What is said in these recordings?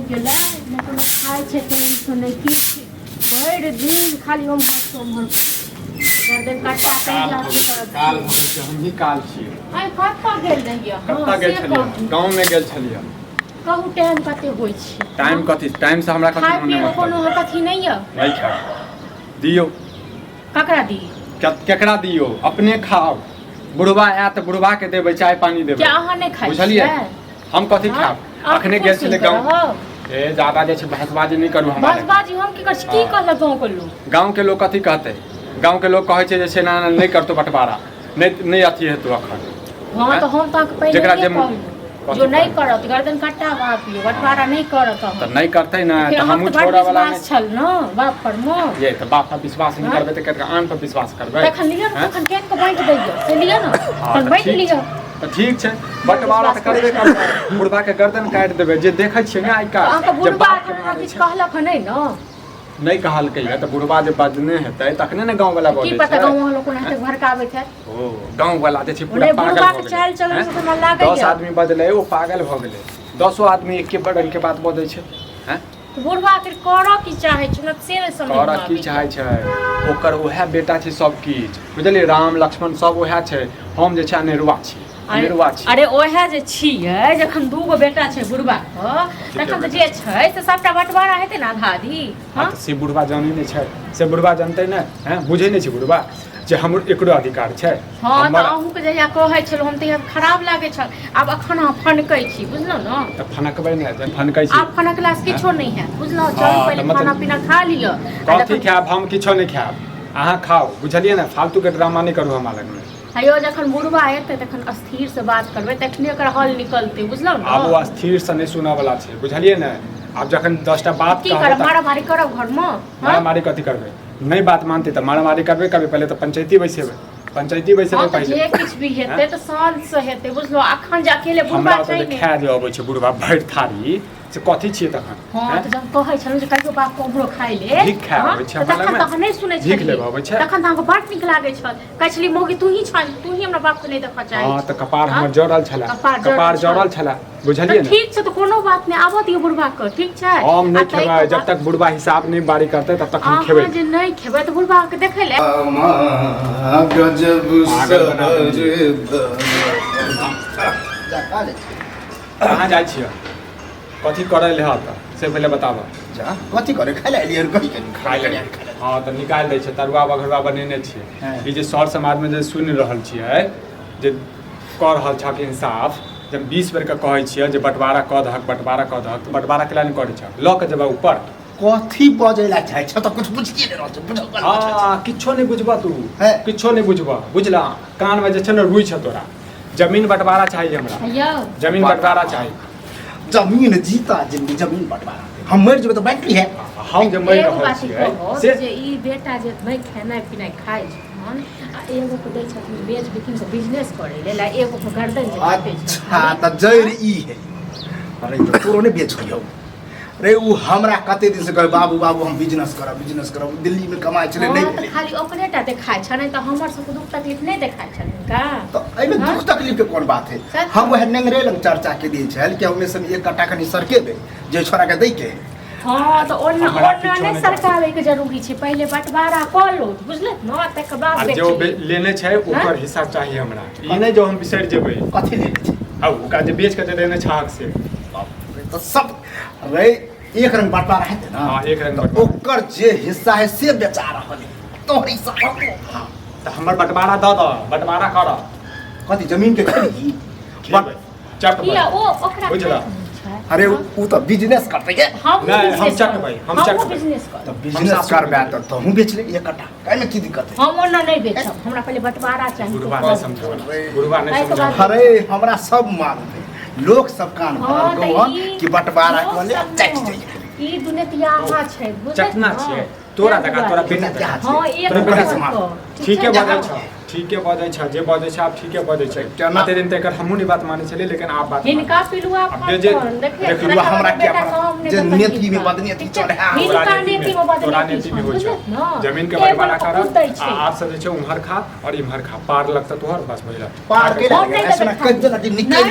गेला न कोनो खाय छै टेंशन नहीं किछ भर दिन खाली ओम्हर गर्दन काटा कहीं जाके करत काल भविष्य हम ही काल छियै। आइ कतऽ गेल रहियै कतऽ गेल छलियै? गांव में गेल छलियै। कहू टाइम कते होय छै? टाइम कथी? टाइम से हमरा कथी खाय होने पिए कोनो कथी नहीं य नहीं खा दियो। ककरा दी? केकरा दियो? अपने खाओ। बुढ़वा आयत बुढ़वा के देबै चाय पानी देबै। क्या अहाँ नहीं खाइ बुझलियै? हम कथी खाब? अखने गेल छलियै गांव। ए ज्यादा जे छै बहसबाजी नहीं करू हमरा। बहसबाजी हम की कर छी? की कहलक गांव के लोग? गांव के लोग कथी कहतै? गांव के लोग कहै छै जे छै ना नहीं करतो बंटवारा। नहीं अथी हेतौ अखन। हां तो हम तक पहले जेकरा जे जो नहीं करत गर्दन काटा बाप यो बंटवारा नहीं करत हम। तो नहीं करतै ना तो हमहु छोड़ा वाला नहीं छल न बाप पर म ये तो बाप पर विश्वास नहीं करबै त केकरा आन पर विश्वास करबै? तखन लिया न तखन केन के बांट दैय से लिया न तखन बांट लिया। तो ठीक छै बंटवारा त करबे करबै। बुढ़वा के गर्दन काट देबै जे देखै छियै ना आइ काल। अहाँ के बुढ़वा किछ कहलक नहीं न? नहीं कहलकै है तो बुढ़वा जे बजने हेतै तखने ने गांव वाला बोलै छै। की पता गांव वाला कोन हेतै भड़काबैत है? ओ गांव वाला जे छै पूरा पागल बुढ़वा भ के चाल चलन से हमरा लागै 10 आदमी बजलै ओ पागल भ गेलै। 10 आदमी एके बड़न के बात बजै छै हैं? बुढ़वा के करऽ की चाहै छै न से ने समझ करऽ की चाहै छै? ओकर ओहे बेटा छै सब किछ बुझलियै। राम लक्ष्मण सब ओहे छै। हम जे छै अनेरुआ छी। अनेरुआ छी। अरे ओहे जे छियै जखन दूगो बेटा छै बुढ़वा के तखन त जे छै से सबटा बंटवारा हेतै न आधा आधी। हां त से बुढ़वा जानै नै छै। से बुढ़वा जानतै नै हैं? बुझै नै छै बुढ़वा जे हमर एकरो अधिकार छै। हां त अहूँ के जहिया कहै छलो हम त खराब लागे छ। आब अखन हम फनकै छी बुझलौ न? त फनकबै नै जन फनकै छी। आब फनकला से किछो नै है बुझलौ? चल पहिले खाना पीना खा लिअ। कथी खायब? हम किछो नै खायब। अहाँ खाओ बुझलियै ना? फालतू के ड्रामा नै करू हमरा लग में। हेयो जखन बुढ़वा एतै तखन स्थिर से बात करबै तखने एकर हल निकलतै बुझलौ न? आब वो स्थिर से नै सुनऽ वाला छै बुझलियै ना? आब जखन 10टा बात की करब? मारामारी करब घर में? मारामारी कथी करबै? नहीं बात मानते तो मारामारी करबे करबे। पहले तो पंचायती बैसेबै। पंचायती बैसेबै पहले। जे किछ भी हेतै त शांत से हेतै बुझलो? अखन जे अकेले बुढ़वा छै ने खाए जे अबै छै बुढ़वा भरि थारी से कथी छियै तखन? हां त जब कहै छन जे कहियो बाप कोबरो खाइ ले भीख खाए अबै छै हमरा लग में। तखन नै सुनै छै। भीख लेबऽ अबै छै। तखन त अहाँके बड़ नीक लागै छल। कहै छली मौगी तू ही छ तू ही हमरा बाप के नै देखऽ चाहै। हां त कपार हमर जड़ल छला। कपार जड़ल छला बुझलियै ना? ठीक छै त कोनो बात नै आबऽ दियौ बुढ़वा के ठीक छै। हम नै खेबै जब तक बुढ़वा हिसाब नै बारी करतै तब तक हम खेबै। अहाँ जे नै खेबै त बुढ़वा के देखै ले गजब कहाँ जाइ छियै? कथी करै ले हत से पहिले बताबऽ। जा कथी करे खाइ ले एलियै कथी खाइ ले हां त निकाल दै छै। तरुआ बघरुआ बनेने छियै। ई जे सर समाज में जे सुनि रहल छियै जे कह रहल छक इंसाफ जब 20 बेर के कहै छियै जे बंटवारा क दहक बंटवारा क दहक बंटवारा केला नै करै छ? ल के जेबा ऊपर कथी बजै ला चाहै छ? त कुछ बुझिए नै रहल छ बुझल। हां किछो नै बुझबा तू। किछो नै बुझबा बुझला? कान में जे छै न रुइ छ तोरा। जमीन बंटवारा चाहिए हमरा। जमीन बंटवारा चाहिए। जमीन जीता जिंदगी जमीन बंटवारा हम मर जेबै त बैंक ली है। हम जे मर रहल छियै से जे ई बेटा जे नै खेनाइ पिनाइ खाइ छन आ एगो को दै छथिन बेच बिकिन के बिजनेस करे ले एगो को गर्दन जे काटै छै। अच्छा त जैर ई है। अरे तो तोरो ने बेच लियो। अरे उ हमरा कते दिन से कहे बाबू बाबू हम बिजनेस करब दिल्ली में कमाई चले नहीं त खाली ओकरेटा देखाय छ नै त हमर सब दुख तकलीफ नै देखाय छ का? तो एमे दुख तकलीफ के कोन बात है? हम वह नेंगरे लंग चर्चा के दिए छल कि हमें से एक कट्टा कनी सरकेबे जे छोरा के दै के। हां त ओन्ना नै सरकारे के जरूरी छै। पहिले बंटवारा क लो बुझलत न? तक बाद बेच जो लेने छै ओकर हिस्सा चाहिए हमरा। ई नै जो हम बिसर जेबै। कथी लेने छै? आ ओका जे बेच के जे देने छ हक से तो सब अरे एक रंग बंटवारा है ना? हां एक रंग तो ओकर जे हिस्सा है से बेचा रहल है। तोहर हिस्सा हां त हमर बंटवारा द बंटवारा कर। कथी जमीन के खरीदी? चक किया ओ ओकरा बुझला? अरे उ तो बिजनेस करते है। नहीं हम चकबै हम चकबै। बिजनेस कर तो बिजनेस करबे तो हूं बेच ले एक कट्टा। काहे में की दिक्कत है? हम ओन्ना नै बेचब। हमरा पहिले बंटवारा चाहिए। गुरुवा नै समझो। गुरुवा नै समझो। अरे हमरा सब मालूम है। लोग सब कान भरल गवन कि बंटवारा को ले चट जाइए। ई दुनिया छै बुझल? चकना छै तोरा तका तोरा बेटा क्या तका। हां एक बेटा से मार। ठीके बाजै छ ठीके बाजै छ जे बाजै छ आप ठीके बाजै छ। कते दिन तक हमहु नै बात मानै छलिए लेकिन आप बात हिनका पिलुआ देखिलुआ हमरा क्या जे नीति में बदनीति चढ़े हिनका नीति में तोरा नीति में होइ छ। जमीन के बंटवारा कर आ आप सब जे छ उम्हर खा और इम्हर खा पार लगता तोहर बस भइला। पार के ऐसा कज ना निकल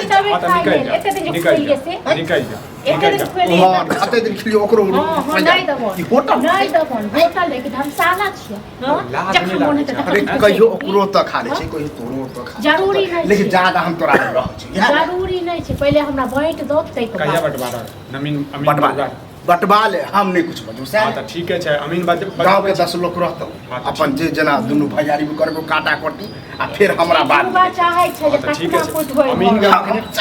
निकल जा निकल जा। एक दिन खोले हां कते दिन खिलियो ओकरो हां नहीं देबो ई होटल नहीं देबो होटल लेके धर्मशाला छियै हां लाज जखन नहीं मोन लागे हेतै अरे तखन कहियो ओकरो त खा ले छै कहियो तोरो त खा जरूरी नहीं लेकिन छै। ज्यादा हम तोरा लग रह छी जरूरी नहीं छै पहले हमरा बाँट दो तै के कहिया बाद बंटवारा नमीन अमीन बटवा बटवा ले हम नहीं कुछ बजू हाँ से तो ठीक है अमीन बात गांव के 10 लोग रहतो हाँ तो अपन जे जना दुनु भैयारी में करबो काटा कोटी आ फिर हमरा बात जुड़वा चाहै छै जे हाँ तो ठीक कतना है कुछ होय अमीन का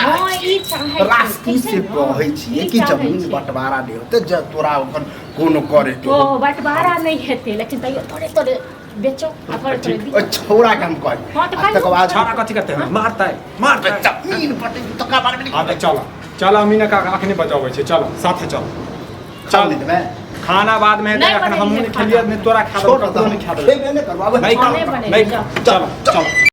हां ई चाहै रास्ती से कहै छी कि जमीन बंटवारा दे होते ज तोरा अपन कोनो करे के ओ बंटवारा नहीं हेतै लेकिन तैयो थोड़े थोड़े बेचो अपन थोड़े ओ छोरा के हम कह हाँ, तो कहियो। तक बाद छाड़ा कथी करते हैं मारता है जमीन बटे तो का बारे में हाँ तो चलो चलो अमीन का अखने बजाबै छै चलो साथे चलो चल दे मैं खाना बाद में नहीं अखन बनेगी हमहूँ खाना। खेलिए नहीं तोरा खा दो छोड़ ककरो नहीं खा दो खेबे नहीं करबाबे नहीं खाने खा बनेगी, नहीं जाओ। चलो चलो